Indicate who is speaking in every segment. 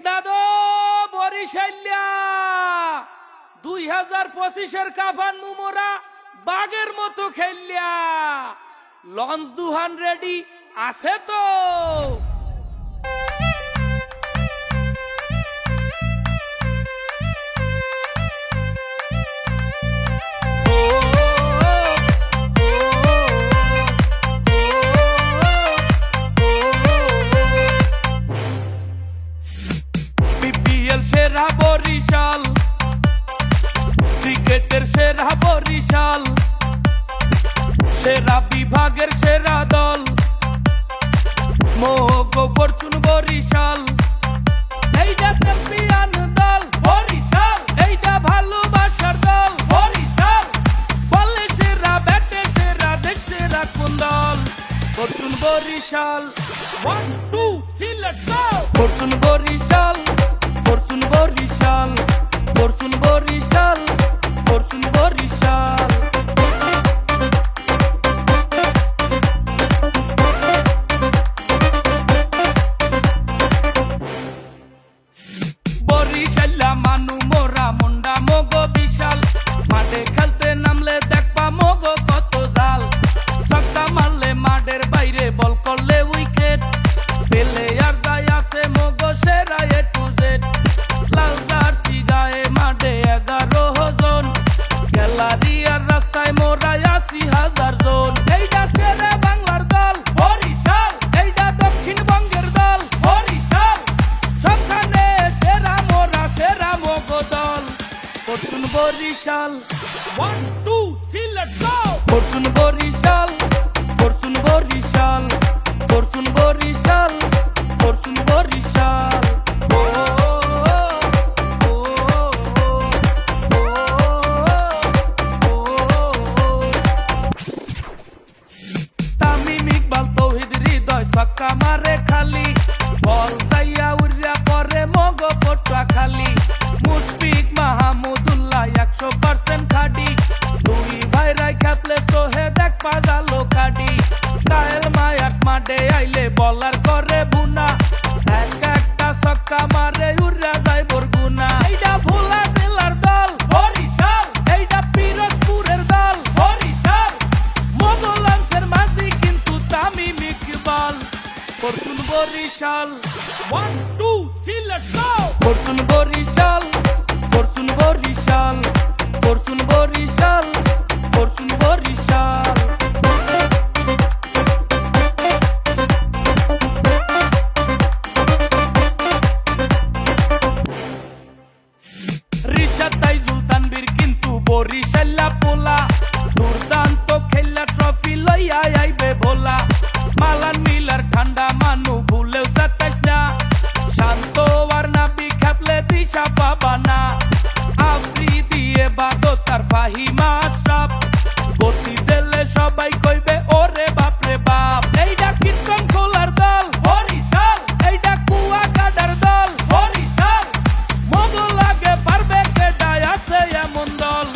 Speaker 1: দাদু বরিশাল্যা 2025-এর কাফান মুমোরা বাগের মতো খেললিয়া লঞ্চ দুহান রেডি আছে তো। সেরা বরিশাল ক্রিকেটের সেরা বরিশাল, সেরা বিভাগের সেরা দল মোগো ফরচুন বরিশাল। এইটা চ্যাম্পিয়ন দল বরিশাল, এইটা ভালোবাসার দল বরিশাল। বলে সেরা ব্যাটে সেরা দেশ সেরা কোন দল? Fortune Barishal. 1 2 3 let's go. Fortune Barishal, Fortune Barishal, Fortune Barishal, Fortune Barishal. বরিশাল্লা মানু মোরা মুন্ডা মোগো বিশাল, মাঠে খেলতে নামলে দেখবা মোগো কত জাল। ছক্কা মারলে মাঠের বাইরে বল করলে উইকেট, পেলে আর যায় আছে মোগো সেরা এ টু জেড। লাল জার্সি গায়ে মাঠে 11 জন, গ্যালারি আর রাস্তায় মোরা 80,000 জন। এইটা সেরা বাংলার দল বরিশাল, এইটা দক্ষিণবঙ্গের দল বরিশাল। সবখানে সেরা মোরা সেরা মোগো দল Fortune Barishal. 1 2 3 let's go. Fortune Barishal, Fortune Barishal, Fortune Barishal, Fortune Barishal. Tamim Iqbal Towhid Hridoy ছক্কা মারে খালি, বল যাইয়া উড়িয়া পরে মগো পটুয়া খালি। মুশফিক মাহমুদুল্লাহ 100% খাডি, দুই ভাইরাই খেপলে সোহে দেখ পাজালো কাডি। কায়েল মায়ার্স মাঠে আইলে বলার করে বুনা, এক একটা ছক্কা মারে উড়িয়া যায় বরগুনা। এইটা ভোলা জেলার দল বরিশাল, এইটা পিরোজপুরের দল বরিশাল। মোগলাংশের মাঝি কিন্তু Tamim Iqbal Fortune Barishal. 1 2 3 let's go. Fortune Barishal, Fortune Barishal, Fortune Barishal, Fortune Barishal. Rishad Taijul Tanvir কিন্তু বরিশাল্লা পোলা, দুর্দান্ত খেলা ট্রফি লইয়া আইবে ভোলা। মালান মিলার ঠান্ডা মানু ভুলেও সাতাইস না, শান্ত আর নাবি খেপলে দিশা পাবা না। আফ্রি দিয়ে বাদো তার ফাহিমা আশরাফ, গতি দিলে সবাই কইবে ওরে বাপরে বাপ। এইটা কীর্তন খোলার দল বরিশাল, এইটা কুয়া কাটার দল বরিশাল। মোগল আগে পারবে কেটায় আছে এমন দল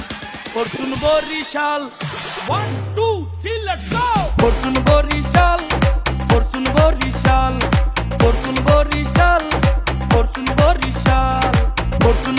Speaker 1: Fortune Barishal. 1 2 3 let's go. Fortune Barishal, Fortune Barishal, Fortune Barishal, Fortune Barishal, Fortune